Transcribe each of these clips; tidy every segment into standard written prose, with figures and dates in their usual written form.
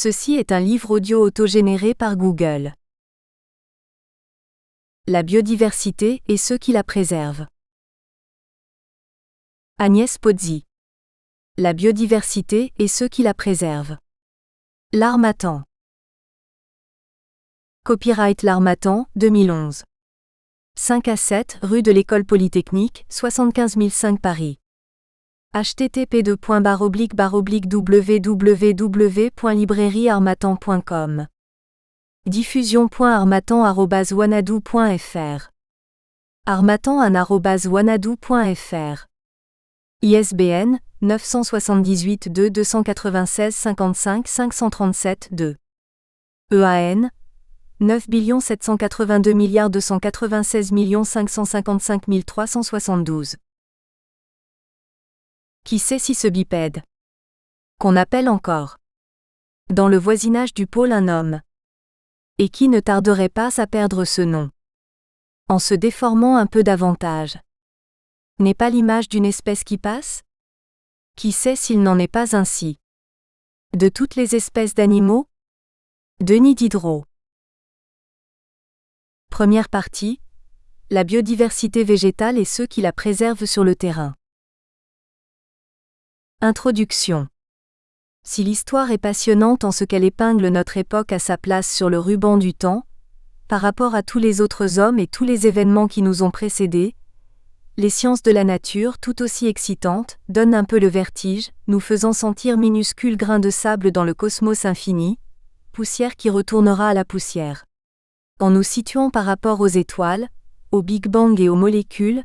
Ceci est un livre audio autogénéré par Google. La biodiversité et ceux qui la préservent. Agnès Pozzi. La biodiversité et ceux qui la préservent. L'Harmattan. Copyright L'Harmattan, 2011. 5 à 7 rue de l'École Polytechnique, 75 005 Paris. http://www.librairieharmattan.com. diffusion.harmattan@wanadoo.fr. harmattan@wanadoo.fr. ISBN 978 2 296 55 537 2. EAN 9 782 296 555 372. Qui sait si ce bipède, qu'on appelle encore dans le voisinage du pôle un homme, et qui ne tarderait pas à perdre ce nom, en se déformant un peu davantage, n'est pas l'image d'une espèce qui passe? Qui sait s'il n'en est pas ainsi de toutes les espèces d'animaux? Denis Diderot. Première partie. La biodiversité végétale et ceux qui la préservent sur le terrain. Introduction. Si l'histoire est passionnante en ce qu'elle épingle notre époque à sa place sur le ruban du temps, par rapport à tous les autres hommes et tous les événements qui nous ont précédés, les sciences de la nature, tout aussi excitantes, donnent un peu le vertige, nous faisant sentir minuscules grains de sable dans le cosmos infini, poussière qui retournera à la poussière. En nous situant par rapport aux étoiles, au Big Bang et aux molécules,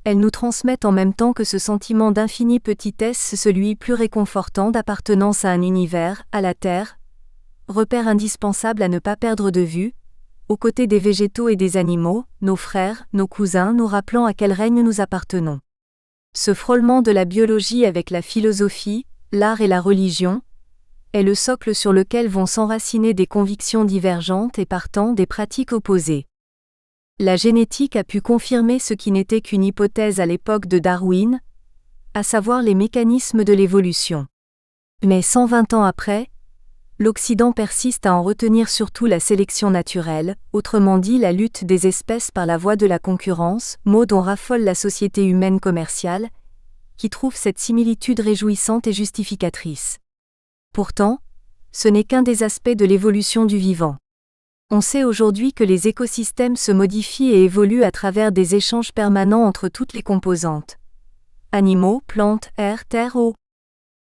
elles nous transmettent en même temps que ce sentiment d'infinie petitesse, celui plus réconfortant d'appartenance à un univers, à la Terre, repère indispensable à ne pas perdre de vue, aux côtés des végétaux et des animaux, nos frères, nos cousins, nous rappelant à quel règne nous appartenons. Ce frôlement de la biologie avec la philosophie, l'art et la religion, est le socle sur lequel vont s'enraciner des convictions divergentes et partant des pratiques opposées. La génétique a pu confirmer ce qui n'était qu'une hypothèse à l'époque de Darwin, à savoir les mécanismes de l'évolution. Mais 120 ans après, l'Occident persiste à en retenir surtout la sélection naturelle, autrement dit la lutte des espèces par la voie de la concurrence, mot dont raffole la société humaine commerciale, qui trouve cette similitude réjouissante et justificatrice. Pourtant, ce n'est qu'un des aspects de l'évolution du vivant. On sait aujourd'hui que les écosystèmes se modifient et évoluent à travers des échanges permanents entre toutes les composantes. Animaux, plantes, air, terre, eau.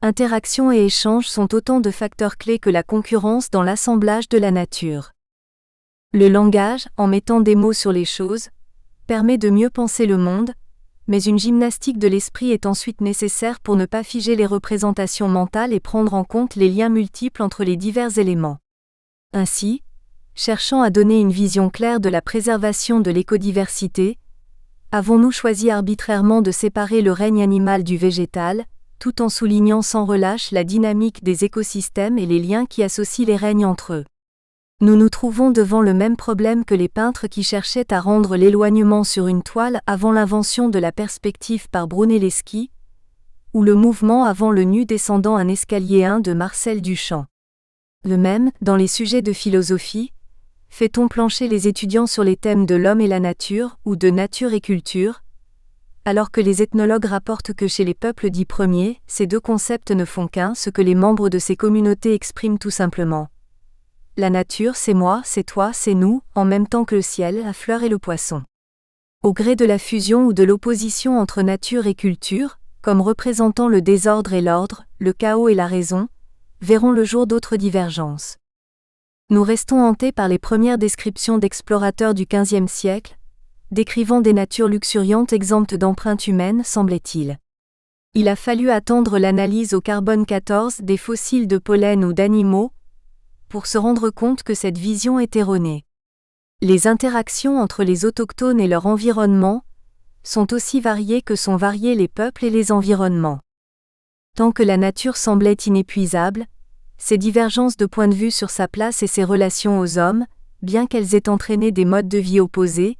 Interaction et échange sont autant de facteurs clés que la concurrence dans l'assemblage de la nature. Le langage, en mettant des mots sur les choses, permet de mieux penser le monde, mais une gymnastique de l'esprit est ensuite nécessaire pour ne pas figer les représentations mentales et prendre en compte les liens multiples entre les divers éléments. Ainsi, cherchant à donner une vision claire de la préservation de l'écodiversité, avons-nous choisi arbitrairement de séparer le règne animal du végétal, tout en soulignant sans relâche la dynamique des écosystèmes et les liens qui associent les règnes entre eux. Nous nous trouvons devant le même problème que les peintres qui cherchaient à rendre l'éloignement sur une toile avant l'invention de la perspective par Brunelleschi, ou le mouvement avant le nu descendant un escalier 1 de Marcel Duchamp. De même, dans les sujets de philosophie, fait-on plancher les étudiants sur les thèmes de l'homme et la nature, ou de nature et culture, alors que les ethnologues rapportent que chez les peuples dits premiers, ces deux concepts ne font qu'un, ce que les membres de ces communautés expriment tout simplement. La nature, c'est moi, c'est toi, c'est nous, en même temps que le ciel, la fleur et le poisson. Au gré de la fusion ou de l'opposition entre nature et culture, comme représentant le désordre et l'ordre, le chaos et la raison, verront le jour d'autres divergences. Nous restons hantés par les premières descriptions d'explorateurs du XVe siècle, décrivant des natures luxuriantes exemptes d'empreintes humaines, semblait-il. Il a fallu attendre l'analyse au carbone 14 des fossiles de pollen ou d'animaux, pour se rendre compte que cette vision est erronée. Les interactions entre les autochtones et leur environnement sont aussi variées que sont variés les peuples et les environnements. Tant que la nature semblait inépuisable, ces divergences de point de vue sur sa place et ses relations aux hommes, bien qu'elles aient entraîné des modes de vie opposés,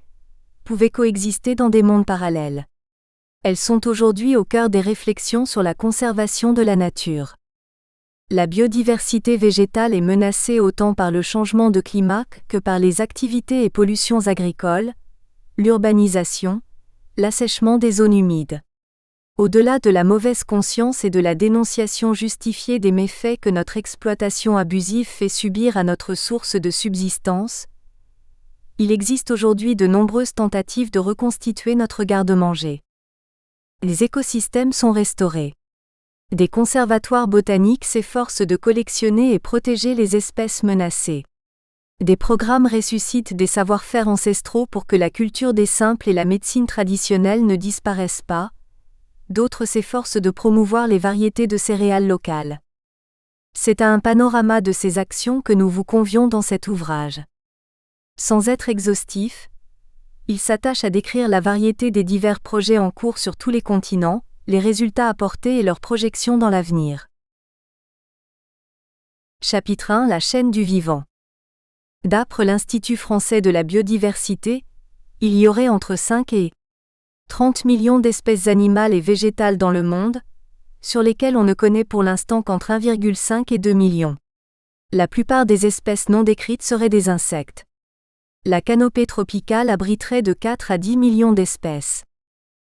pouvaient coexister dans des mondes parallèles. Elles sont aujourd'hui au cœur des réflexions sur la conservation de la nature. La biodiversité végétale est menacée autant par le changement de climat que par les activités et pollutions agricoles, l'urbanisation, l'assèchement des zones humides. Au-delà de la mauvaise conscience et de la dénonciation justifiée des méfaits que notre exploitation abusive fait subir à notre source de subsistance, il existe aujourd'hui de nombreuses tentatives de reconstituer notre garde-manger. Les écosystèmes sont restaurés. Des conservatoires botaniques s'efforcent de collectionner et protéger les espèces menacées. Des programmes ressuscitent des savoir-faire ancestraux pour que la culture des simples et la médecine traditionnelle ne disparaissent pas. D'autres s'efforcent de promouvoir les variétés de céréales locales. C'est à un panorama de ces actions que nous vous convions dans cet ouvrage. Sans être exhaustif, il s'attache à décrire la variété des divers projets en cours sur tous les continents, les résultats apportés et leurs projections dans l'avenir. Chapitre 1 : La chaîne du vivant. D'après l'Institut français de la biodiversité, il y aurait entre 5 et 30 millions d'espèces animales et végétales dans le monde, sur lesquelles on ne connaît pour l'instant qu'entre 1,5 et 2 millions. La plupart des espèces non décrites seraient des insectes. La canopée tropicale abriterait de 4 à 10 millions d'espèces.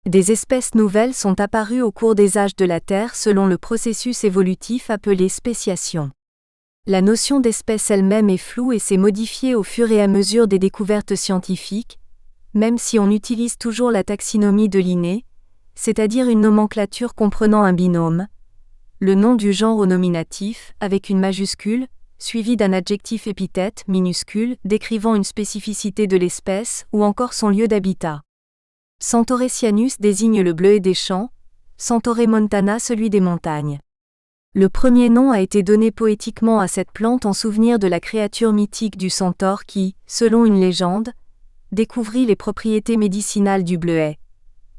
Des espèces nouvelles sont apparues au cours des âges de la Terre selon le processus évolutif appelé spéciation. La notion d'espèce elle-même est floue et s'est modifiée au fur et à mesure des découvertes scientifiques, même si on utilise toujours la taxinomie de Linné, c'est-à-dire une nomenclature comprenant un binôme, le nom du genre au nominatif, avec une majuscule, suivi d'un adjectif épithète minuscule décrivant une spécificité de l'espèce ou encore son lieu d'habitat. Centaurecianus désigne le bleuet des champs, Centaure montana celui des montagnes. Le premier nom a été donné poétiquement à cette plante en souvenir de la créature mythique du centaure qui, selon une légende, découvrit les propriétés médicinales du bleuet,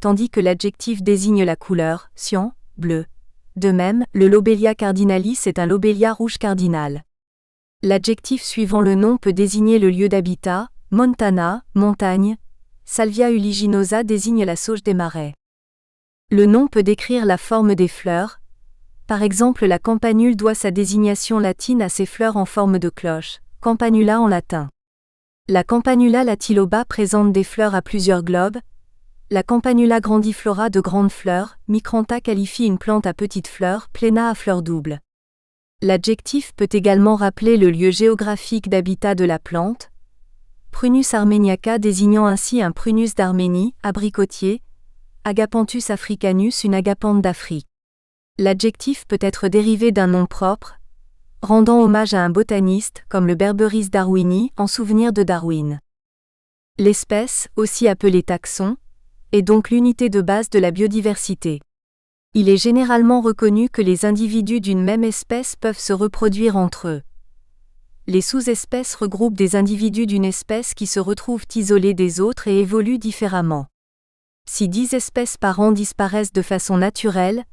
tandis que l'adjectif désigne la couleur, cyan, bleu. De même, le Lobelia cardinalis est un Lobelia rouge cardinal. L'adjectif suivant le nom peut désigner le lieu d'habitat, montana, montagne, Salvia uliginosa désigne la sauge des marais. Le nom peut décrire la forme des fleurs. Par exemple, la campanule doit sa désignation latine à ses fleurs en forme de cloche, campanula en latin. La Campanula latiloba présente des fleurs à plusieurs globes. La Campanula grandiflora de grandes fleurs, Micrantha qualifie une plante à petites fleurs, Plena à fleurs doubles. L'adjectif peut également rappeler le lieu géographique d'habitat de la plante. Prunus armeniaca désignant ainsi un prunus d'Arménie, abricotier, Agapanthus africanus une agapanthe d'Afrique. L'adjectif peut être dérivé d'un nom propre, rendant hommage à un botaniste comme le Berberis darwini en souvenir de Darwin. L'espèce, aussi appelée taxon, est donc l'unité de base de la biodiversité. Il est généralement reconnu que les individus d'une même espèce peuvent se reproduire entre eux. Les sous-espèces regroupent des individus d'une espèce qui se retrouvent isolés des autres et évoluent différemment. Si 10 espèces par an disparaissent de façon naturelle,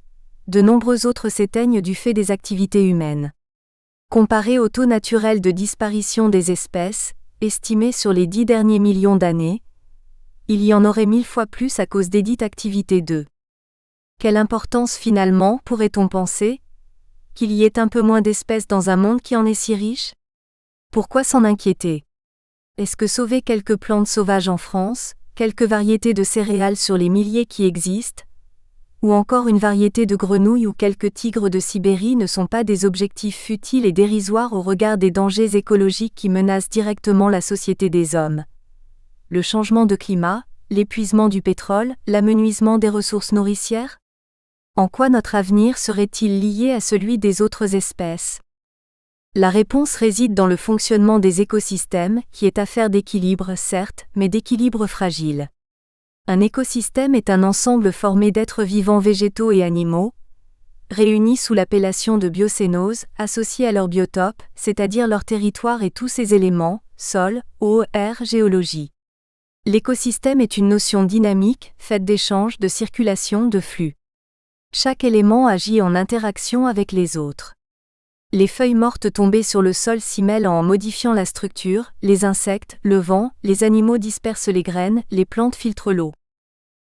de nombreuses autres s'éteignent du fait des activités humaines. Comparé au taux naturel de disparition des espèces, estimé sur les 10 derniers millions d'années, il y en aurait 1000 fois plus à cause desdites activités d'eux. Quelle importance finalement, pourrait-on penser, qu'il y ait un peu moins d'espèces dans un monde qui en est si riche ? Pourquoi s'en inquiéter ? Est-ce que sauver quelques plantes sauvages en France, quelques variétés de céréales sur les milliers qui existent, ou encore une variété de grenouilles ou quelques tigres de Sibérie ne sont pas des objectifs futiles et dérisoires au regard des dangers écologiques qui menacent directement la société des hommes ? Le changement de climat, l'épuisement du pétrole, l'amenuisement des ressources nourricières ? En quoi notre avenir serait-il lié à celui des autres espèces ? La réponse réside dans le fonctionnement des écosystèmes, qui est affaire d'équilibre certes, mais d'équilibre fragile. Un écosystème est un ensemble formé d'êtres vivants végétaux et animaux, réunis sous l'appellation de biocénose, associés à leur biotope, c'est-à-dire leur territoire et tous ses éléments, sol, eau, air, géologie. L'écosystème est une notion dynamique, faite d'échanges, de circulation, de flux. Chaque élément agit en interaction avec les autres. Les feuilles mortes tombées sur le sol s'y mêlent en modifiant la structure, les insectes, le vent, les animaux dispersent les graines, les plantes filtrent l'eau.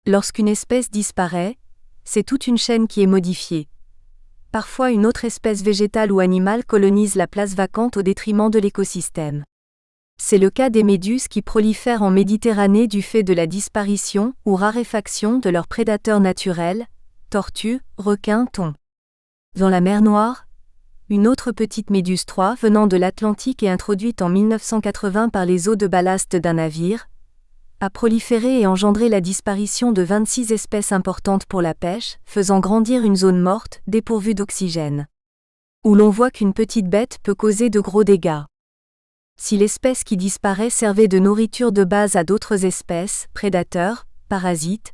Lorsqu'une espèce disparaît, c'est toute une chaîne qui est modifiée. Parfois une autre espèce végétale ou animale colonise la place vacante au détriment de l'écosystème. C'est le cas des méduses qui prolifèrent en Méditerranée du fait de la disparition ou raréfaction de leurs prédateurs naturels, tortues, requins, thons. Dans la mer Noire, une autre petite méduse 3 venant de l'Atlantique et introduite en 1980 par les eaux de ballast d'un navire, a proliféré et engendré la disparition de 26 espèces importantes pour la pêche, faisant grandir une zone morte, dépourvue d'oxygène. Où l'on voit qu'une petite bête peut causer de gros dégâts. Si l'espèce qui disparaît servait de nourriture de base à d'autres espèces, prédateurs, parasites,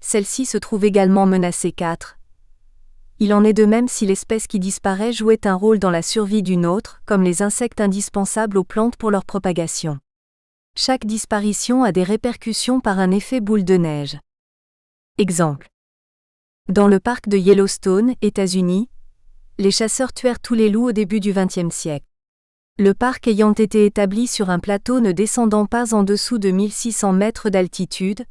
celle-ci se trouve également menacée. 4. Il en est de même si l'espèce qui disparaît jouait un rôle dans la survie d'une autre, comme les insectes indispensables aux plantes pour leur propagation. Chaque disparition a des répercussions par un effet boule de neige. Exemple. Dans le parc de Yellowstone, États-Unis, les chasseurs tuèrent tous les loups au début du XXe siècle. Le parc ayant été établi sur un plateau ne descendant pas en dessous de 1600 mètres d'altitude,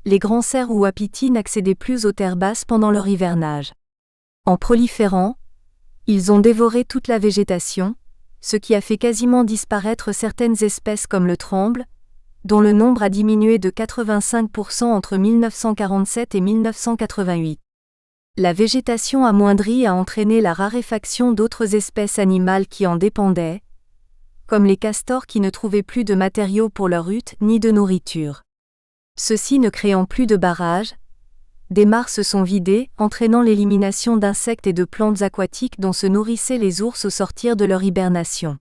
les grands cerfs ou wapitis n'accédaient plus aux terres basses pendant leur hivernage. En proliférant, ils ont dévoré toute la végétation, ce qui a fait quasiment disparaître certaines espèces comme le tremble, dont le nombre a diminué de 85% entre 1947 et 1988. La végétation amoindrie a entraîné la raréfaction d'autres espèces animales qui en dépendaient, comme les castors qui ne trouvaient plus de matériaux pour leur hutte ni de nourriture. Ceux-ci ne créant plus de barrages, des mares se sont vidées, entraînant l'élimination d'insectes et de plantes aquatiques dont se nourrissaient les ours au sortir de leur hibernation.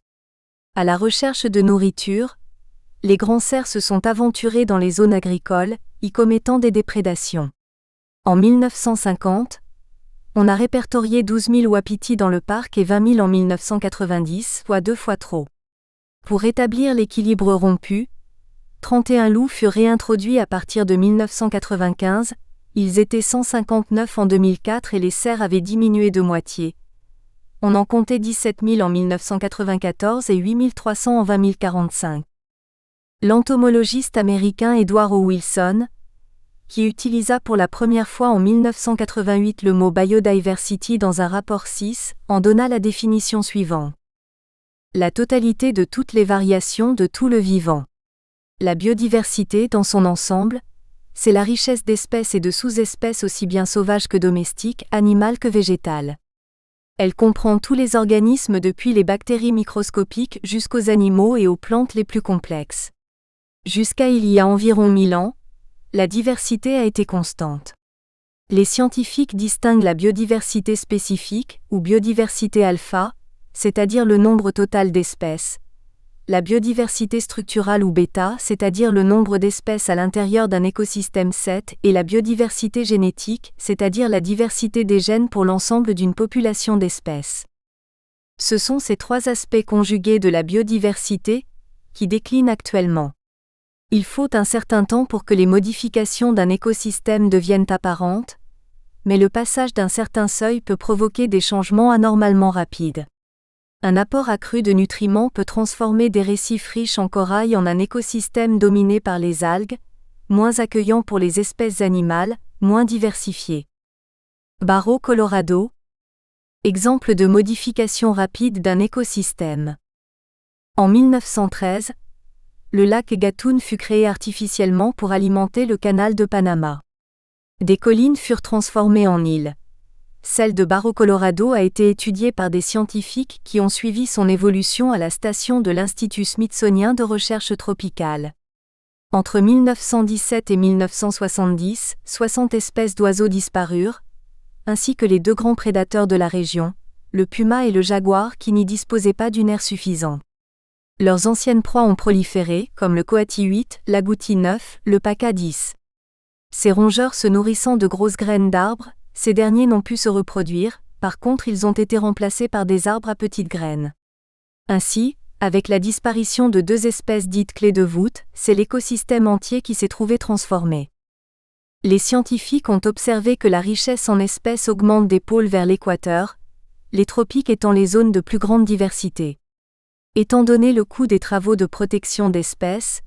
À la recherche de nourriture, les grands cerfs se sont aventurés dans les zones agricoles, y commettant des déprédations. En 1950, on a répertorié 12 000 wapitis dans le parc et 20 000 en 1990, soit 2 fois trop. Pour rétablir l'équilibre rompu, 31 loups furent réintroduits à partir de 1995, ils étaient 159 en 2004 et les cerfs avaient diminué de moitié. On en comptait 17 000 en 1994 et 8 300 en 2045. L'entomologiste américain Edward O. Wilson, qui utilisa pour la première fois en 1988 le mot biodiversity dans un rapport 6, en donna la définition suivante. La totalité de toutes les variations de tout le vivant. La biodiversité dans son ensemble, c'est la richesse d'espèces et de sous-espèces aussi bien sauvages que domestiques, animales que végétales. Elle comprend tous les organismes depuis les bactéries microscopiques jusqu'aux animaux et aux plantes les plus complexes. Jusqu'à il y a environ 1000 ans, la diversité a été constante. Les scientifiques distinguent la biodiversité spécifique, ou biodiversité alpha, c'est-à-dire le nombre total d'espèces, la biodiversité structurale ou bêta, c'est-à-dire le nombre d'espèces à l'intérieur d'un écosystème 7, et la biodiversité génétique, c'est-à-dire la diversité des gènes pour l'ensemble d'une population d'espèces. Ce sont ces trois aspects conjugués de la biodiversité qui déclinent actuellement. Il faut un certain temps pour que les modifications d'un écosystème deviennent apparentes, mais le passage d'un certain seuil peut provoquer des changements anormalement rapides. Un apport accru de nutriments peut transformer des récifs riches en corail en un écosystème dominé par les algues, moins accueillant pour les espèces animales, moins diversifié. Barrow, Colorado. Exemple de modification rapide d'un écosystème. En 1913, le lac Gatun fut créé artificiellement pour alimenter le canal de Panama. Des collines furent transformées en îles. Celle de Barrow, Colorado a été étudiée par des scientifiques qui ont suivi son évolution à la station de l'Institut smithsonien de recherche tropicale. Entre 1917 et 1970, 60 espèces d'oiseaux disparurent, ainsi que les deux grands prédateurs de la région, le puma et le jaguar qui n'y disposaient pas d'une aire suffisante. Leurs anciennes proies ont proliféré, comme le coati 8, l'agouti 9, le paca 10. Ces rongeurs se nourrissant de grosses graines d'arbres, ces derniers n'ont pu se reproduire, par contre ils ont été remplacés par des arbres à petites graines. Ainsi, avec la disparition de deux espèces dites clés de voûte, c'est l'écosystème entier qui s'est trouvé transformé. Les scientifiques ont observé que la richesse en espèces augmente des pôles vers l'équateur, les tropiques étant les zones de plus grande diversité. Étant donné le coût des travaux de protection d'espèces,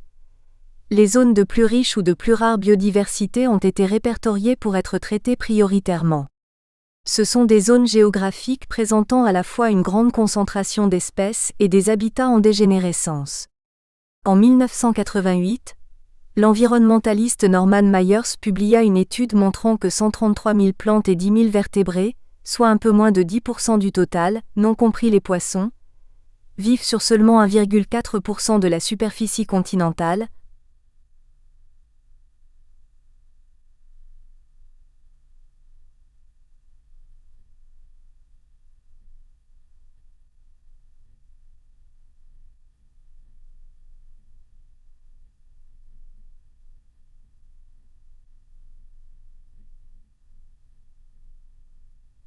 les zones de plus riche ou de plus rare biodiversité ont été répertoriées pour être traitées prioritairement. Ce sont des zones géographiques présentant à la fois une grande concentration d'espèces et des habitats en dégénérescence. En 1988, l'environnementaliste Norman Myers publia une étude montrant que 133 000 plantes et 10 000 vertébrés, soit un peu moins de 10% du total, non compris les poissons, vivent sur seulement 1,4% de la superficie continentale.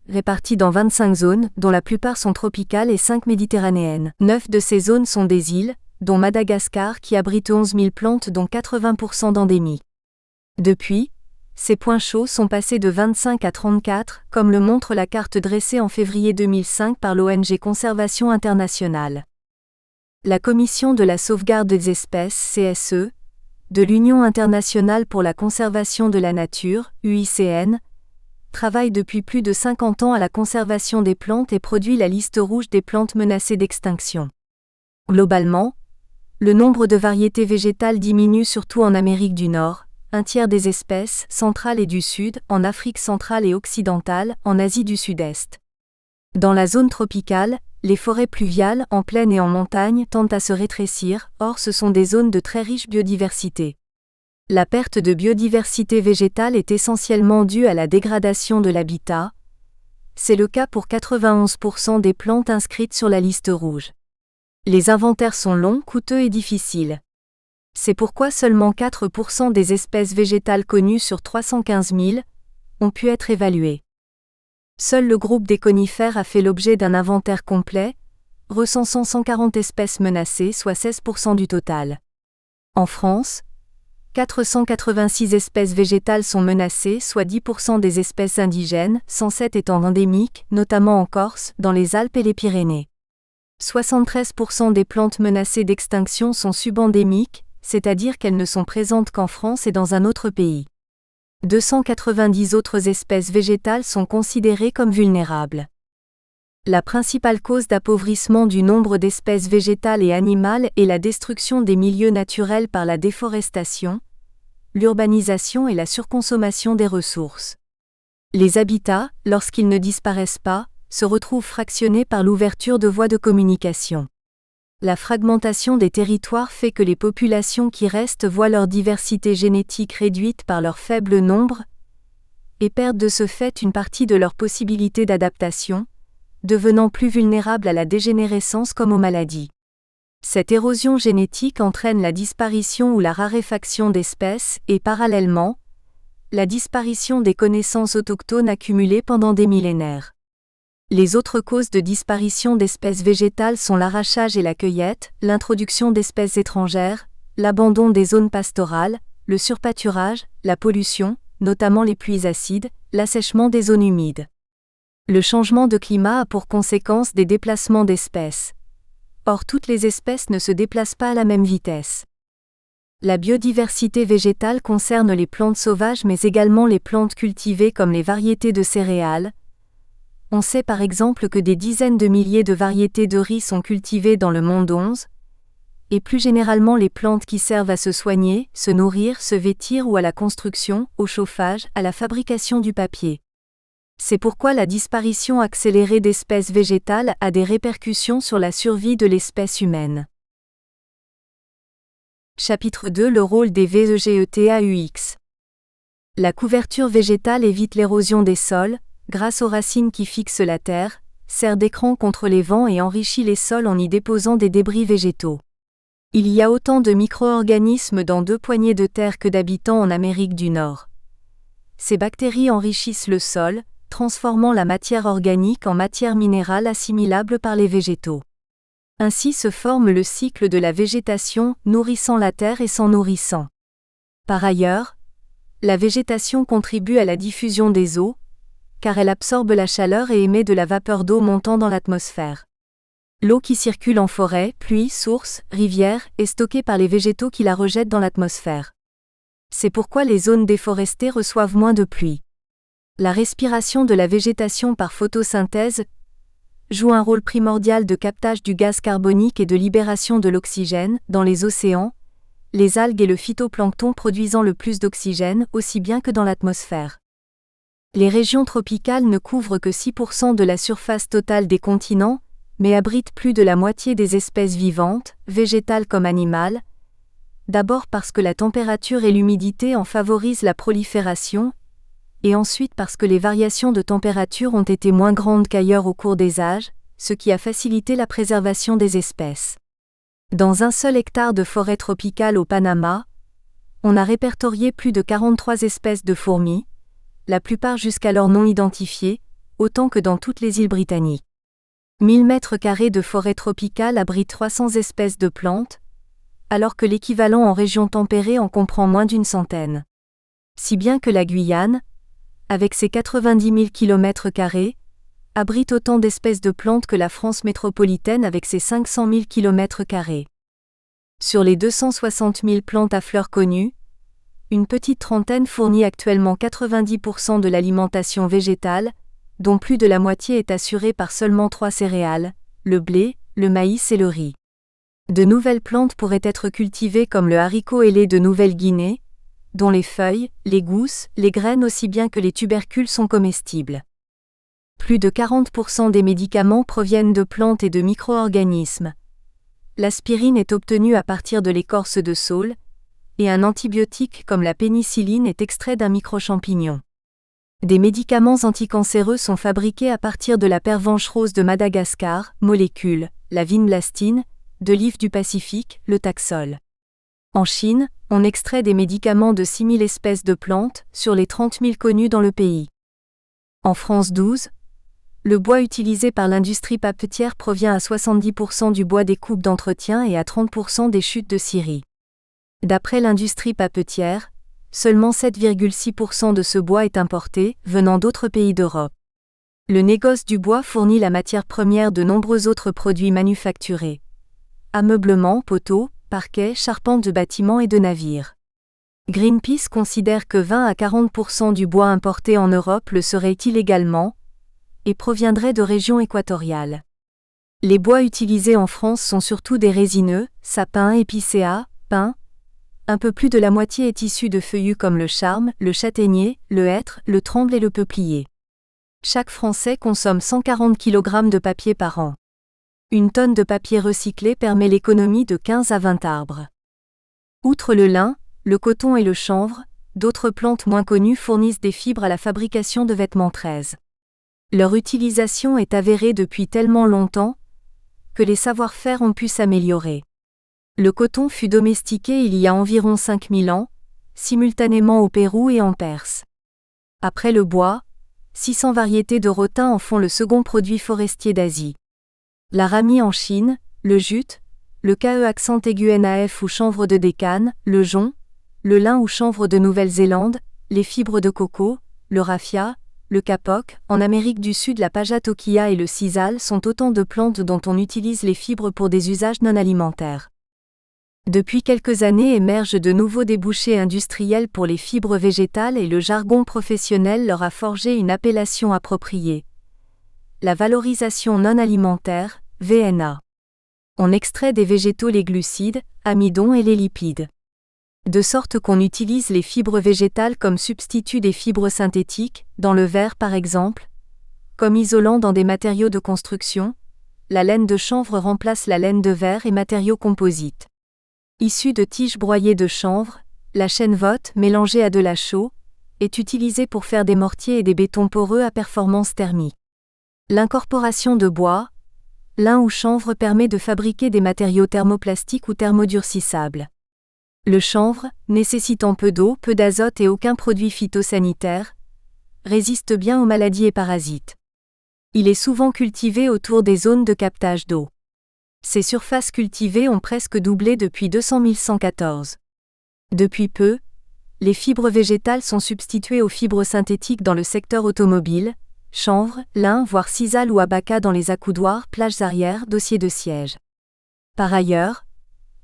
Réparties dans 25 zones, dont la plupart sont tropicales et 5 méditerranéennes. 9 de ces zones sont des îles, dont Madagascar qui abrite 11 000 plantes dont 80% d'endémies. Depuis, ces points chauds sont passés de 25 à 34, comme le montre la carte dressée en février 2005 par l'ONG Conservation Internationale. La Commission de la sauvegarde des espèces (CSE) de l'Union internationale pour la conservation de la nature (UICN) travaille depuis plus de 50 ans à la conservation des plantes et produit la liste rouge des plantes menacées d'extinction. Globalement, le nombre de variétés végétales diminue surtout en Amérique du Nord, un tiers des espèces centrales et du Sud, en Afrique centrale et occidentale, en Asie du Sud-Est. Dans la zone tropicale, les forêts pluviales, en plaine et en montagne, tendent à se rétrécir, or ce sont des zones de très riche biodiversité. La perte de biodiversité végétale est essentiellement due à la dégradation de l'habitat. C'est le cas pour 91% des plantes inscrites sur la liste rouge. Les inventaires sont longs, coûteux et difficiles. C'est pourquoi seulement 4% des espèces végétales connues sur 315 000 ont pu être évaluées. Seul le groupe des conifères a fait l'objet d'un inventaire complet, recensant 140 espèces menacées, soit 16% du total. En France, 486 espèces végétales sont menacées, soit 10% des espèces indigènes, 107 étant endémiques, notamment en Corse, dans les Alpes et les Pyrénées. 73% des plantes menacées d'extinction sont subendémiques, c'est-à-dire qu'elles ne sont présentes qu'en France et dans un autre pays. 290 autres espèces végétales sont considérées comme vulnérables. La principale cause d'appauvrissement du nombre d'espèces végétales et animales est la destruction des milieux naturels par la déforestation, l'urbanisation et la surconsommation des ressources. Les habitats, lorsqu'ils ne disparaissent pas, se retrouvent fractionnés par l'ouverture de voies de communication. La fragmentation des territoires fait que les populations qui restent voient leur diversité génétique réduite par leur faible nombre et perdent de ce fait une partie de leurs possibilités d'adaptation, devenant plus vulnérables à la dégénérescence comme aux maladies. Cette érosion génétique entraîne la disparition ou la raréfaction d'espèces et, parallèlement, la disparition des connaissances autochtones accumulées pendant des millénaires. Les autres causes de disparition d'espèces végétales sont l'arrachage et la cueillette, l'introduction d'espèces étrangères, l'abandon des zones pastorales, le surpâturage, la pollution, notamment les pluies acides, l'assèchement des zones humides. Le changement de climat a pour conséquence des déplacements d'espèces. Or toutes les espèces ne se déplacent pas à la même vitesse. La biodiversité végétale concerne les plantes sauvages mais également les plantes cultivées comme les variétés de céréales. On sait par exemple que des dizaines de milliers de variétés de riz sont cultivées dans le monde 11, et plus généralement les plantes qui servent à se soigner, se nourrir, se vêtir ou à la construction, au chauffage, à la fabrication du papier. C'est pourquoi la disparition accélérée d'espèces végétales a des répercussions sur la survie de l'espèce humaine. Chapitre 2 : Le rôle des VEGETAUX. La couverture végétale évite l'érosion des sols, grâce aux racines qui fixent la terre, sert d'écran contre les vents et enrichit les sols en y déposant des débris végétaux. Il y a autant de micro-organismes dans 2 poignées de terre que d'habitants en Amérique du Nord. Ces bactéries enrichissent le sol, transformant la matière organique en matière minérale assimilable par les végétaux. Ainsi se forme le cycle de la végétation, nourrissant la terre et s'en nourrissant. Par ailleurs, la végétation contribue à la diffusion des eaux, car elle absorbe la chaleur et émet de la vapeur d'eau montant dans l'atmosphère. L'eau qui circule en forêt, pluie, source, rivière, est stockée par les végétaux qui la rejettent dans l'atmosphère. C'est pourquoi les zones déforestées reçoivent moins de pluie. La respiration de la végétation par photosynthèse joue un rôle primordial de captage du gaz carbonique et de libération de l'oxygène dans les océans, les algues et le phytoplancton produisant le plus d'oxygène aussi bien que dans l'atmosphère. Les régions tropicales ne couvrent que 6% de la surface totale des continents, mais abritent plus de la moitié des espèces vivantes, végétales comme animales, d'abord parce que la température et l'humidité en favorisent la prolifération, et ensuite parce que les variations de température ont été moins grandes qu'ailleurs au cours des âges, ce qui a facilité la préservation des espèces. Dans un seul hectare de forêt tropicale au Panama, on a répertorié plus de 43 espèces de fourmis, la plupart jusqu'alors non identifiées, autant que dans toutes les îles britanniques. 1000 mètres carrés de forêt tropicale abritent 300 espèces de plantes, alors que l'équivalent en région tempérée en comprend moins d'une centaine. Si bien que la Guyane, avec ses 90 000 km², abrite autant d'espèces de plantes que la France métropolitaine avec ses 500 000 km². Sur les 260 000 plantes à fleurs connues, une petite trentaine fournit actuellement 90% de l'alimentation végétale, dont plus de la moitié est assurée par seulement 3 céréales, le blé, le maïs et le riz. De nouvelles plantes pourraient être cultivées comme le haricot ailé de Nouvelle-Guinée, dont les feuilles, les gousses, les graines aussi bien que les tubercules sont comestibles. Plus de 40% des médicaments proviennent de plantes et de micro-organismes. L'aspirine est obtenue à partir de l'écorce de saule, et un antibiotique comme la pénicilline est extrait d'un micro-champignon. Des médicaments anticancéreux sont fabriqués à partir de la pervenche rose de Madagascar, molécule, la vinblastine, de l'if du Pacifique, le taxol. En Chine, on extrait des médicaments de 6000 espèces de plantes, sur les 30 000 connues dans le pays. En France 12, le bois utilisé par l'industrie papetière provient à 70% du bois des coupes d'entretien et à 30% des chutes de scierie. D'après l'industrie papetière, seulement 7,6% de ce bois est importé, venant d'autres pays d'Europe. Le négoce du bois fournit la matière première de nombreux autres produits manufacturés. Ameublement, poteaux, parquets, charpentes de bâtiments et de navires. Greenpeace considère que 20 à 40% du bois importé en Europe le serait illégalement et proviendrait de régions équatoriales. Les bois utilisés en France sont surtout des résineux, sapins, épicéas, pins. Un peu plus de la moitié est issue de feuillus comme le charme, le châtaignier, le hêtre, le tremble et le peuplier. Chaque Français consomme 140 kg de papier par an. Une tonne de papier recyclé permet l'économie de 15 à 20 arbres. Outre le lin, le coton et le chanvre, d'autres plantes moins connues fournissent des fibres à la fabrication de vêtements 13. Leur utilisation est avérée depuis tellement longtemps que les savoir-faire ont pu s'améliorer. Le coton fut domestiqué il y a environ 5000 ans, simultanément au Pérou et en Perse. Après le bois, 600 variétés de rotin en font le second produit forestier d'Asie. La ramie en Chine, le jute, le KE_NAF ou chanvre de Deccan, le jonc, le lin ou chanvre de Nouvelle-Zélande, les fibres de coco, le raffia, le kapok, en Amérique du Sud la pajatoquilla et le sisal sont autant de plantes dont on utilise les fibres pour des usages non alimentaires. Depuis quelques années émergent de nouveaux débouchés industriels pour les fibres végétales et le jargon professionnel leur a forgé une appellation appropriée. La valorisation non alimentaire, VNA. On extrait des végétaux les glucides, amidons et les lipides. De sorte qu'on utilise les fibres végétales comme substitut des fibres synthétiques, dans le verre par exemple, comme isolant dans des matériaux de construction, la laine de chanvre remplace la laine de verre et matériaux composites. Issue de tiges broyées de chanvre, la chènevotte, mélangée à de la chaux, est utilisée pour faire des mortiers et des bétons poreux à performance thermique. L'incorporation de bois, lin ou chanvre permet de fabriquer des matériaux thermoplastiques ou thermodurcissables. Le chanvre, nécessitant peu d'eau, peu d'azote et aucun produit phytosanitaire, résiste bien aux maladies et parasites. Il est souvent cultivé autour des zones de captage d'eau. Ses surfaces cultivées ont presque doublé depuis 200 114. Depuis peu, les fibres végétales sont substituées aux fibres synthétiques dans le secteur automobile, chanvre, lin voire sisal ou abaca dans les accoudoirs, plages arrière, dossiers de siège. Par ailleurs,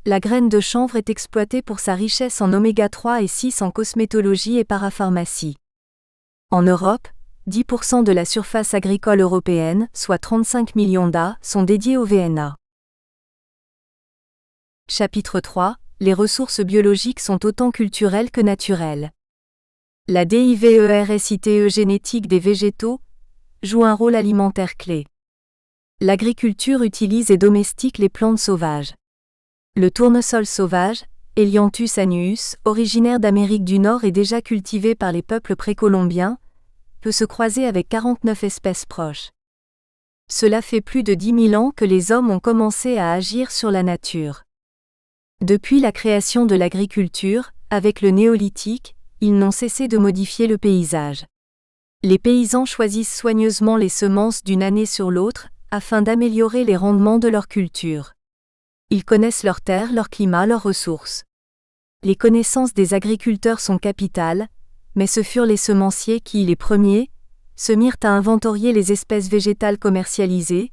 la graine de chanvre est exploitée pour sa richesse en oméga 3 et 6 en cosmétologie et parapharmacie. En Europe, 10% de la surface agricole européenne, soit 35 millions d'A, sont dédiés au VNA. Chapitre 3. Les ressources biologiques sont autant culturelles que naturelles. La diversité génétique des végétaux joue un rôle alimentaire clé. L'agriculture utilise et domestique les plantes sauvages. Le tournesol sauvage, Helianthus annuus, originaire d'Amérique du Nord et déjà cultivé par les peuples précolombiens, peut se croiser avec 49 espèces proches. Cela fait plus de 10 000 ans que les hommes ont commencé à agir sur la nature. Depuis la création de l'agriculture, avec le néolithique, ils n'ont cessé de modifier le paysage. Les paysans choisissent soigneusement les semences d'une année sur l'autre, afin d'améliorer les rendements de leur culture. Ils connaissent leurs terres, leur climat, leurs ressources. Les connaissances des agriculteurs sont capitales, mais ce furent les semenciers qui, les premiers, se mirent à inventorier les espèces végétales commercialisées,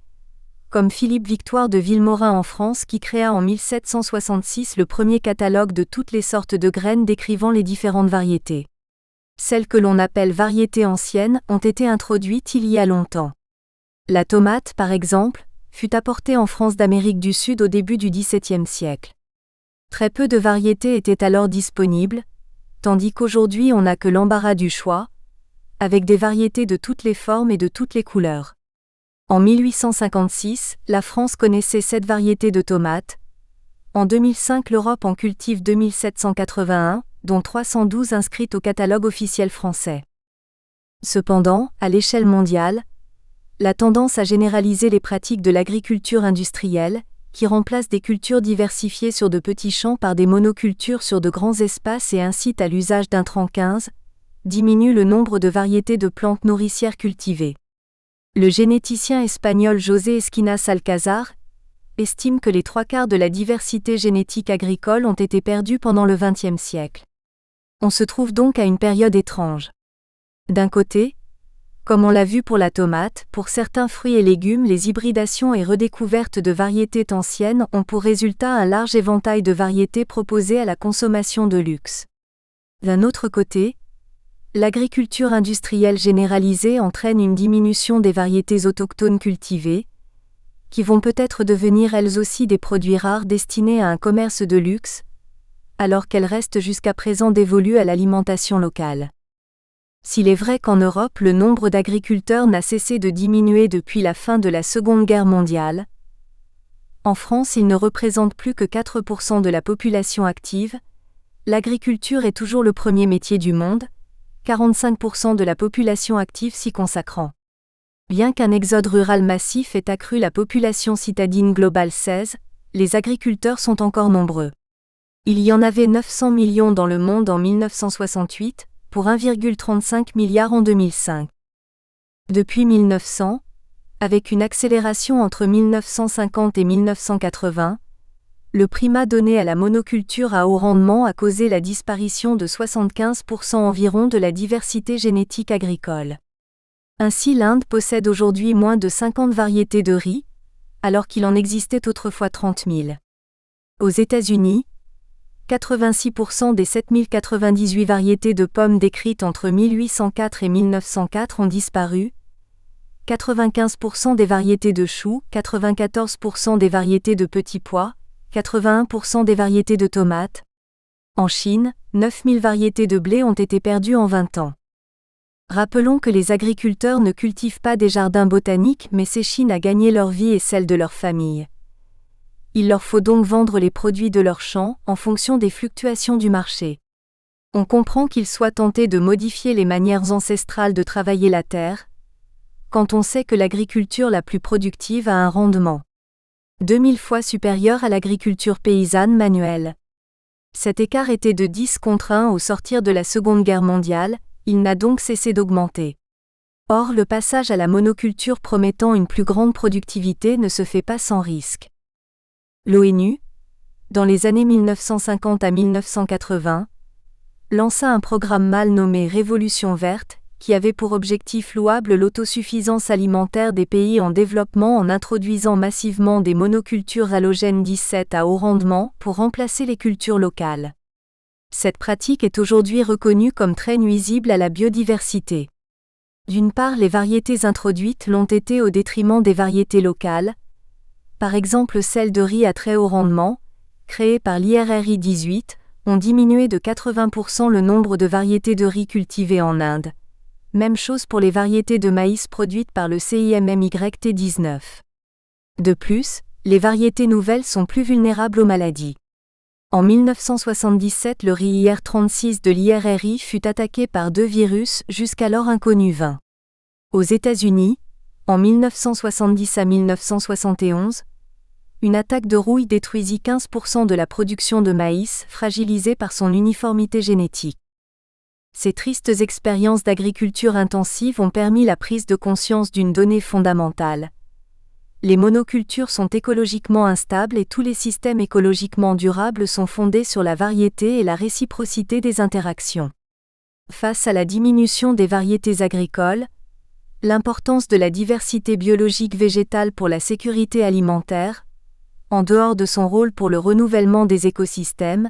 comme Philippe Victoire de Vilmorin en France qui créa en 1766 le premier catalogue de toutes les sortes de graines décrivant les différentes variétés. Celles que l'on appelle variétés anciennes ont été introduites il y a longtemps. La tomate, par exemple, fut apportée en France d'Amérique du Sud au début du XVIIe siècle. Très peu de variétés étaient alors disponibles, tandis qu'aujourd'hui on n'a que l'embarras du choix, avec des variétés de toutes les formes et de toutes les couleurs. En 1856, la France connaissait 7 variétés de tomates. En 2005, l'Europe en cultive 2781, dont 312 inscrites au catalogue officiel français. Cependant, à l'échelle mondiale, la tendance à généraliser les pratiques de l'agriculture industrielle, qui remplace des cultures diversifiées sur de petits champs par des monocultures sur de grands espaces et incite à l'usage d'intrants 15, diminue le nombre de variétés de plantes nourricières cultivées. Le généticien espagnol José Esquinas Alcázar estime que les 3/4 de la diversité génétique agricole ont été perdus pendant le XXe siècle. On se trouve donc à une période étrange. D'un côté, comme on l'a vu pour la tomate, pour certains fruits et légumes, les hybridations et redécouvertes de variétés anciennes ont pour résultat un large éventail de variétés proposées à la consommation de luxe. D'un autre côté, l'agriculture industrielle généralisée entraîne une diminution des variétés autochtones cultivées, qui vont peut-être devenir elles aussi des produits rares destinés à un commerce de luxe, alors qu'elles restent jusqu'à présent dévolues à l'alimentation locale. S'il est vrai qu'en Europe le nombre d'agriculteurs n'a cessé de diminuer depuis la fin de la Seconde Guerre mondiale, en France il ne représente plus que 4% de la population active, l'agriculture est toujours le premier métier du monde, 45% de la population active s'y consacrant. Bien qu'un exode rural massif ait accru la population citadine globale 16, les agriculteurs sont encore nombreux. Il y en avait 900 millions dans le monde en 1968, pour 1,35 milliard en 2005. Depuis 1900, avec une accélération entre 1950 et 1980, le primat donné à la monoculture à haut rendement a causé la disparition de 75% environ de la diversité génétique agricole. Ainsi l'Inde possède aujourd'hui moins de 50 variétés de riz, alors qu'il en existait autrefois 30 000. Aux États-Unis, 86% des 7098 variétés de pommes décrites entre 1804 et 1904 ont disparu, 95% des variétés de choux, 94% des variétés de petits pois, 81% des variétés de tomates. En Chine, 9000 variétés de blé ont été perdues en 20 ans. Rappelons que les agriculteurs ne cultivent pas des jardins botaniques mais s'échinent à gagner leur vie et celle de leur famille. Il leur faut donc vendre les produits de leurs champs en fonction des fluctuations du marché. On comprend qu'ils soient tentés de modifier les manières ancestrales de travailler la terre, quand on sait que l'agriculture la plus productive a un rendement 2000 fois supérieur à l'agriculture paysanne manuelle. Cet écart était de 10 contre 1 au sortir de la Seconde Guerre mondiale, il n'a donc cessé d'augmenter. Or le passage à la monoculture promettant une plus grande productivité ne se fait pas sans risque. L'ONU, dans les années 1950 à 1980, lança un programme mal nommé Révolution verte, qui avait pour objectif louable l'autosuffisance alimentaire des pays en développement en introduisant massivement des monocultures halogènes 17 à haut rendement pour remplacer les cultures locales. Cette pratique est aujourd'hui reconnue comme très nuisible à la biodiversité. D'une part, les variétés introduites l'ont été au détriment des variétés locales, par exemple celles de riz à très haut rendement, créées par l'IRRI 18, ont diminué de 80% le nombre de variétés de riz cultivées en Inde. Même chose pour les variétés de maïs produites par le CIMMYT19. De plus, les variétés nouvelles sont plus vulnérables aux maladies. En 1977, le riz IR36 de l'IRRI fut attaqué par 2 virus jusqu'alors inconnus 20. Aux États-Unis, en 1970 à 1971, une attaque de rouille détruisit 15% de la production de maïs, fragilisée par son uniformité génétique. Ces tristes expériences d'agriculture intensive ont permis la prise de conscience d'une donnée fondamentale. Les monocultures sont écologiquement instables et tous les systèmes écologiquement durables sont fondés sur la variété et la réciprocité des interactions. Face à la diminution des variétés agricoles, l'importance de la diversité biologique végétale pour la sécurité alimentaire, en dehors de son rôle pour le renouvellement des écosystèmes,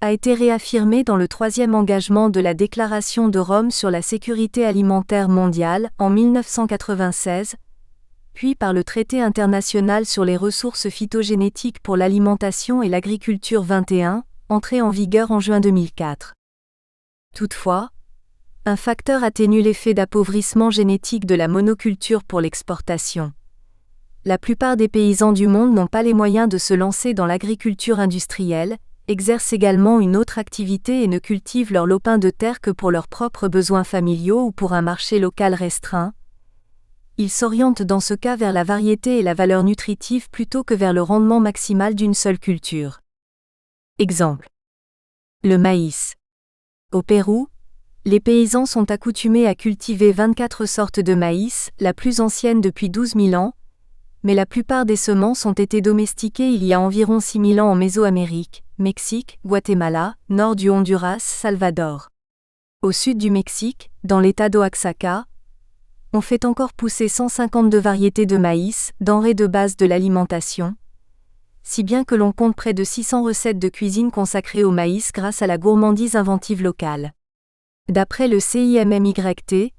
a été réaffirmée dans le 3e engagement de la Déclaration de Rome sur la sécurité alimentaire mondiale en 1996, puis par le Traité international sur les ressources phytogénétiques pour l'alimentation et l'agriculture 21, entré en vigueur en juin 2004. Toutefois, un facteur atténue l'effet d'appauvrissement génétique de la monoculture pour l'exportation. La plupart des paysans du monde n'ont pas les moyens de se lancer dans l'agriculture industrielle, exercent également une autre activité et ne cultivent leur lopin de terre que pour leurs propres besoins familiaux ou pour un marché local restreint. Ils s'orientent dans ce cas vers la variété et la valeur nutritive plutôt que vers le rendement maximal d'une seule culture. Exemple. Le maïs. Au Pérou, les paysans sont accoutumés à cultiver 24 sortes de maïs, la plus ancienne depuis 12 000 ans, mais la plupart des semences ont été domestiquées il y a environ 6 000 ans en Mésoamérique, Mexique, Guatemala, nord du Honduras, Salvador. Au sud du Mexique, dans l'état d'Oaxaca, on fait encore pousser 152 variétés de maïs, denrées de base de l'alimentation, si bien que l'on compte près de 600 recettes de cuisine consacrées au maïs grâce à la gourmandise inventive locale. D'après le CIMMYT,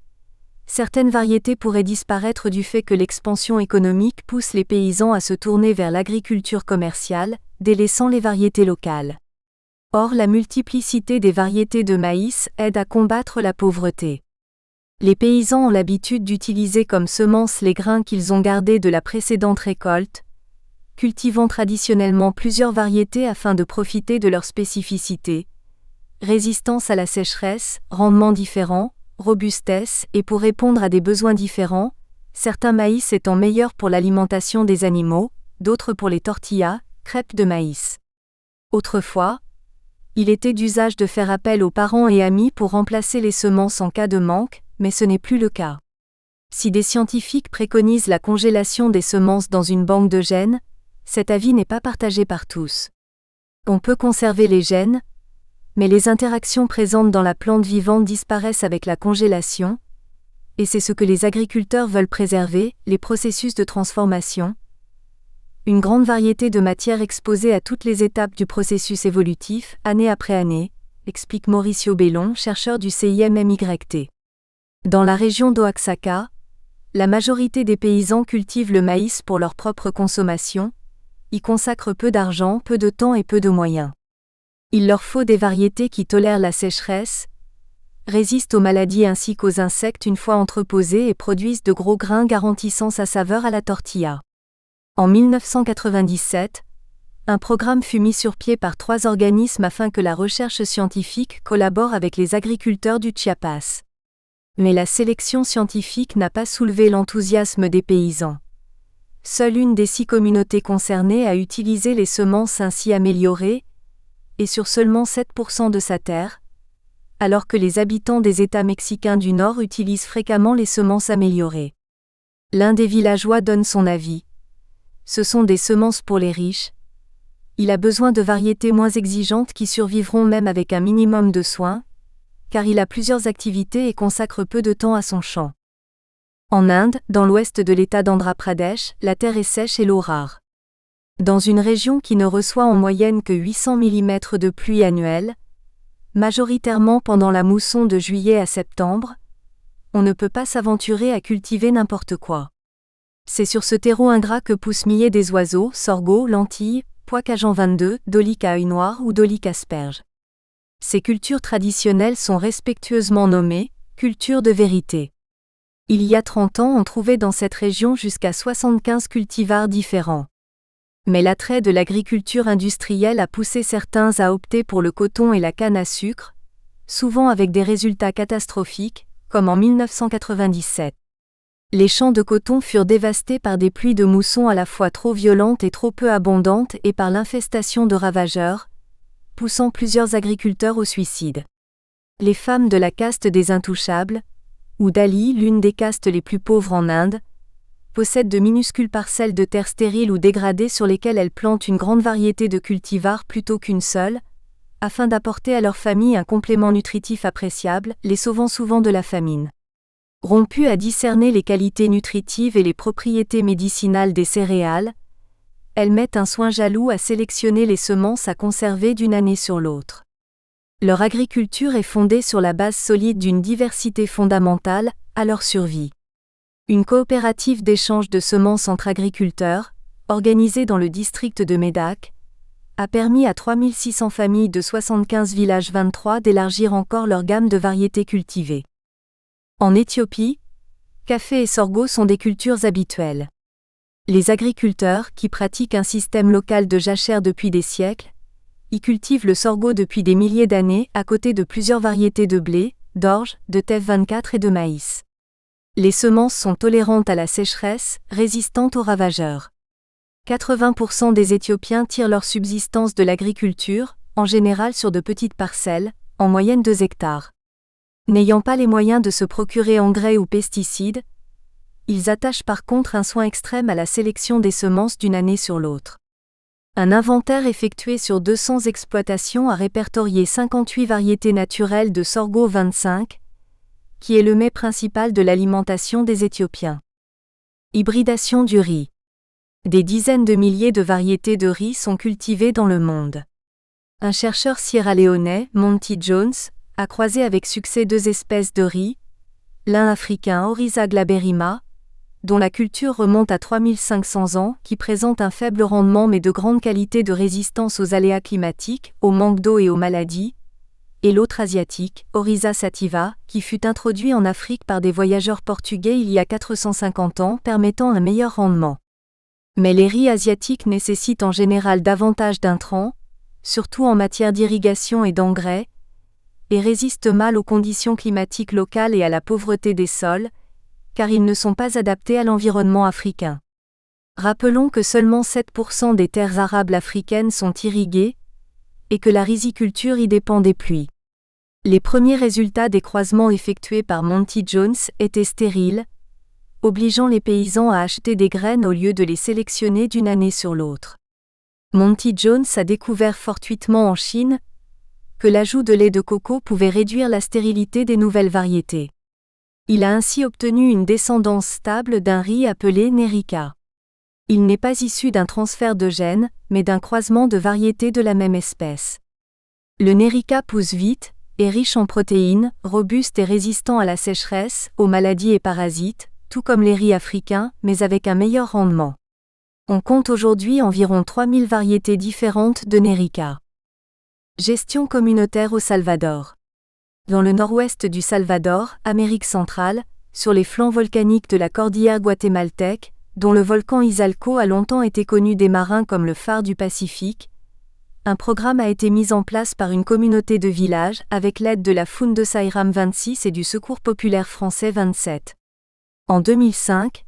certaines variétés pourraient disparaître du fait que l'expansion économique pousse les paysans à se tourner vers l'agriculture commerciale, délaissant les variétés locales. Or, la multiplicité des variétés de maïs aide à combattre la pauvreté. Les paysans ont l'habitude d'utiliser comme semences les grains qu'ils ont gardés de la précédente récolte, cultivant traditionnellement plusieurs variétés afin de profiter de leurs spécificités, résistance à la sécheresse, rendements différents, robustesse et pour répondre à des besoins différents, certains maïs étant meilleurs pour l'alimentation des animaux, d'autres pour les tortillas, crêpes de maïs. Autrefois, il était d'usage de faire appel aux parents et amis pour remplacer les semences en cas de manque, mais ce n'est plus le cas. Si des scientifiques préconisent la congélation des semences dans une banque de gènes, cet avis n'est pas partagé par tous. On peut conserver les gènes, mais les interactions présentes dans la plante vivante disparaissent avec la congélation, et c'est ce que les agriculteurs veulent préserver, les processus de transformation. Une grande variété de matières exposées à toutes les étapes du processus évolutif, année après année, explique Mauricio Bellon, chercheur du CIMMYT. Dans la région d'Oaxaca, la majorité des paysans cultivent le maïs pour leur propre consommation, y consacrent peu d'argent, peu de temps et peu de moyens. Il leur faut des variétés qui tolèrent la sécheresse, résistent aux maladies ainsi qu'aux insectes une fois entreposées et produisent de gros grains garantissant sa saveur à la tortilla. En 1997, un programme fut mis sur pied par 3 organismes afin que la recherche scientifique collabore avec les agriculteurs du Chiapas. Mais la sélection scientifique n'a pas soulevé l'enthousiasme des paysans. Seule une des 6 communautés concernées a utilisé les semences ainsi améliorées, et sur seulement 7% de sa terre, alors que les habitants des États mexicains du Nord utilisent fréquemment les semences améliorées. L'un des villageois donne son avis. Ce sont des semences pour les riches. Il a besoin de variétés moins exigeantes qui survivront même avec un minimum de soins, car il a plusieurs activités et consacre peu de temps à son champ. En Inde, dans l'ouest de l'État d'Andhra Pradesh, la terre est sèche et l'eau rare. Dans une région qui ne reçoit en moyenne que 800 mm de pluie annuelle, majoritairement pendant la mousson de juillet à septembre, On ne peut pas s'aventurer à cultiver n'importe quoi. C'est sur ce terreau ingrat que poussent milliers des oiseaux, sorgho, lentilles, pois cajan 22, dolique à œil noir ou dolique asperge. Ces cultures traditionnelles sont respectueusement nommées « cultures de vérité ». Il y a 30 ans on trouvait dans cette région jusqu'à 75 cultivars différents. Mais l'attrait de l'agriculture industrielle a poussé certains à opter pour le coton et la canne à sucre, souvent avec des résultats catastrophiques, comme en 1997. Les champs de coton furent dévastés par des pluies de mousson à la fois trop violentes et trop peu abondantes et par l'infestation de ravageurs, poussant plusieurs agriculteurs au suicide. Les femmes de la caste des Intouchables, ou Dali, l'une des castes les plus pauvres en Inde, possèdent de minuscules parcelles de terre stériles ou dégradées sur lesquelles elles plantent une grande variété de cultivars plutôt qu'une seule, afin d'apporter à leur famille un complément nutritif appréciable, les sauvant souvent de la famine. Rompues à discerner les qualités nutritives et les propriétés médicinales des céréales, elles mettent un soin jaloux à sélectionner les semences à conserver d'une année sur l'autre. Leur agriculture est fondée sur la base solide d'une diversité fondamentale à leur survie. Une coopérative d'échange de semences entre agriculteurs, organisée dans le district de Medak, a permis à 3600 familles de 75 villages 23 d'élargir encore leur gamme de variétés cultivées. En Éthiopie, café et sorgho sont des cultures habituelles. Les agriculteurs, qui pratiquent un système local de jachère depuis des siècles, y cultivent le sorgho depuis des milliers d'années à côté de plusieurs variétés de blé, d'orge, de teff 24 et de maïs. Les semences sont tolérantes à la sécheresse, résistantes aux ravageurs. 80% des Éthiopiens tirent leur subsistance de l'agriculture, en général sur de petites parcelles, en moyenne 2 hectares. N'ayant pas les moyens de se procurer engrais ou pesticides, ils attachent par contre un soin extrême à la sélection des semences d'une année sur l'autre. Un inventaire effectué sur 200 exploitations a répertorié 58 variétés naturelles de sorgho 25, qui est le mets principal de l'alimentation des Éthiopiens. Hybridation du riz. Des dizaines de milliers de variétés de riz sont cultivées dans le monde. Un chercheur sierra-léonais, Monty Jones, a croisé avec succès 2 espèces de riz, l'un africain Oryza glaberrima, dont la culture remonte à 3500 ans, qui présente un faible rendement mais de grande qualité de résistance aux aléas climatiques, au manque d'eau et aux maladies, et l'autre asiatique, Oryza sativa, qui fut introduit en Afrique par des voyageurs portugais il y a 450 ans, permettant un meilleur rendement. Mais les riz asiatiques nécessitent en général davantage d'intrants, surtout en matière d'irrigation et d'engrais, et résistent mal aux conditions climatiques locales et à la pauvreté des sols, car ils ne sont pas adaptés à l'environnement africain. Rappelons que seulement 7% des terres arables africaines sont irriguées, et que la riziculture y dépend des pluies. Les premiers résultats des croisements effectués par Monty Jones étaient stériles, obligeant les paysans à acheter des graines au lieu de les sélectionner d'une année sur l'autre. Monty Jones a découvert fortuitement en Chine que l'ajout de lait de coco pouvait réduire la stérilité des nouvelles variétés. Il a ainsi obtenu une descendance stable d'un riz appelé Nerica. Il n'est pas issu d'un transfert de gènes, mais d'un croisement de variétés de la même espèce. Le Nerica pousse vite, est riche en protéines, robuste et résistant à la sécheresse, aux maladies et parasites, tout comme les riz africains, mais avec un meilleur rendement. On compte aujourd'hui environ 3000 variétés différentes de Nerica. Gestion communautaire au Salvador. Dans le nord-ouest du Salvador, Amérique centrale, sur les flancs volcaniques de la cordillère guatémaltèque, dont le volcan Izalco a longtemps été connu des marins comme le phare du Pacifique, un programme a été mis en place par une communauté de villages avec l'aide de la Fundación Sairam 26 et du Secours populaire français 27. En 2005,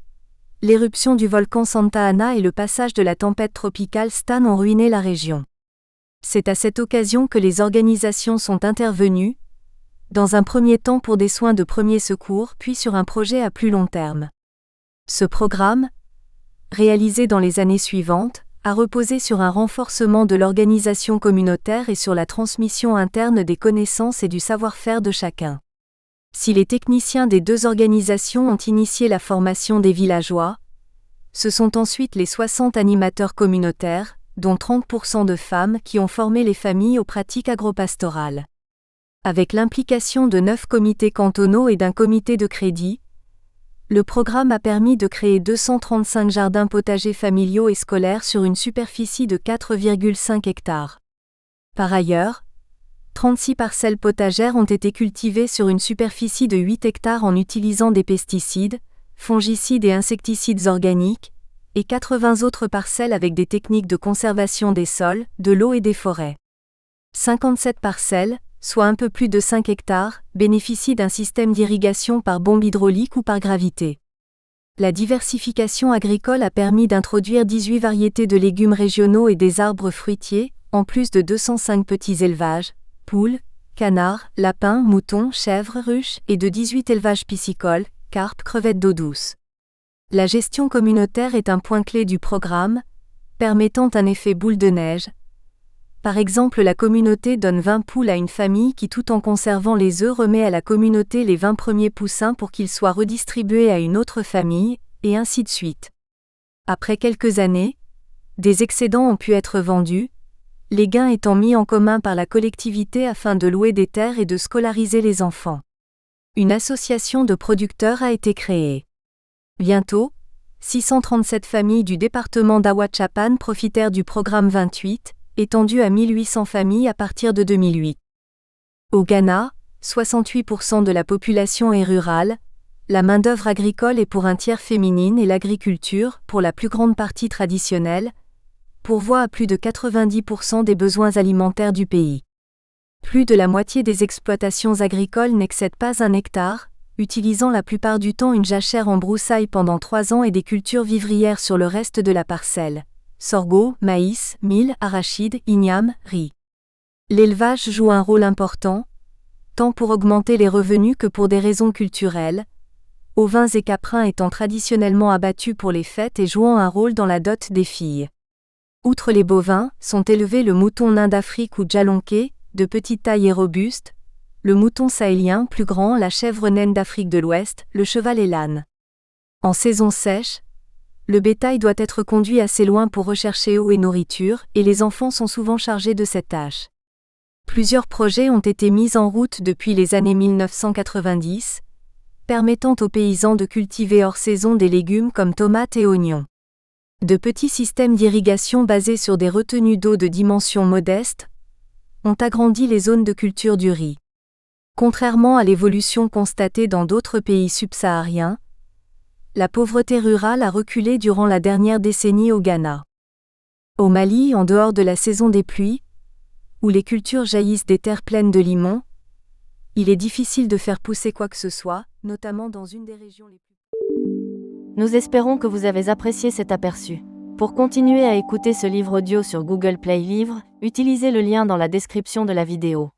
l'éruption du volcan Santa Ana et le passage de la tempête tropicale Stan ont ruiné la région. C'est à cette occasion que les organisations sont intervenues, dans un premier temps pour des soins de premier secours puis sur un projet à plus long terme. Ce programme, réalisé dans les années suivantes, a reposé sur un renforcement de l'organisation communautaire et sur la transmission interne des connaissances et du savoir-faire de chacun. Si les techniciens des 2 organisations ont initié la formation des villageois, ce sont ensuite les 60 animateurs communautaires, dont 30% de femmes, qui ont formé les familles aux pratiques agropastorales. Avec l'implication de 9 comités cantonaux et d'un comité de crédit, le programme a permis de créer 235 jardins potagers familiaux et scolaires sur une superficie de 4,5 hectares. Par ailleurs, 36 parcelles potagères ont été cultivées sur une superficie de 8 hectares en utilisant des pesticides, fongicides et insecticides organiques, et 80 autres parcelles avec des techniques de conservation des sols, de l'eau et des forêts. 57 parcelles, soit un peu plus de 5 hectares, bénéficient d'un système d'irrigation par bombe hydraulique ou par gravité. La diversification agricole a permis d'introduire 18 variétés de légumes régionaux et des arbres fruitiers, en plus de 205 petits élevages, poules, canards, lapins, moutons, chèvres, ruches, et de 18 élevages piscicoles, carpes, crevettes d'eau douce. La gestion communautaire est un point clé du programme, permettant un effet boule de neige. Par exemple, la communauté donne 20 poules à une famille qui, tout en conservant les œufs, remet à la communauté les 20 premiers poussins pour qu'ils soient redistribués à une autre famille, et ainsi de suite. Après quelques années, des excédents ont pu être vendus, les gains étant mis en commun par la collectivité afin de louer des terres et de scolariser les enfants. Une association de producteurs a été créée. Bientôt, 637 familles du département d'Ahuachapan profitèrent du programme 28, étendu à 1800 familles à partir de 2008. Au Ghana, 68% de la population est rurale, la main-d'œuvre agricole est pour un tiers féminine et l'agriculture, pour la plus grande partie traditionnelle, pourvoit à plus de 90% des besoins alimentaires du pays. Plus de la moitié des exploitations agricoles n'excèdent pas 1 hectare, utilisant la plupart du temps une jachère en broussailles pendant 3 ans et des cultures vivrières sur le reste de la parcelle. Sorgho, maïs, mil, arachide, igname, riz. L'élevage joue un rôle important, tant pour augmenter les revenus que pour des raisons culturelles, ovins et caprins étant traditionnellement abattus pour les fêtes et jouant un rôle dans la dot des filles. Outre les bovins, sont élevés le mouton nain d'Afrique ou djalonké, de petite taille et robuste, le mouton sahélien plus grand, la chèvre naine d'Afrique de l'Ouest, le cheval et l'âne. En saison sèche, le bétail doit être conduit assez loin pour rechercher eau et nourriture, et les enfants sont souvent chargés de cette tâche. Plusieurs projets ont été mis en route depuis les années 1990, permettant aux paysans de cultiver hors saison des légumes comme tomates et oignons. De petits systèmes d'irrigation basés sur des retenues d'eau de dimension modeste ont agrandi les zones de culture du riz. Contrairement à l'évolution constatée dans d'autres pays subsahariens, la pauvreté rurale a reculé durant la dernière décennie au Ghana. Au Mali, en dehors de la saison des pluies, où les cultures jaillissent des terres pleines de limon, il est difficile de faire pousser quoi que ce soit, notamment dans une des régions les plus... Nous espérons que vous avez apprécié cet aperçu. Pour continuer à écouter ce livre audio sur Google Play Livres, utilisez le lien dans la description de la vidéo.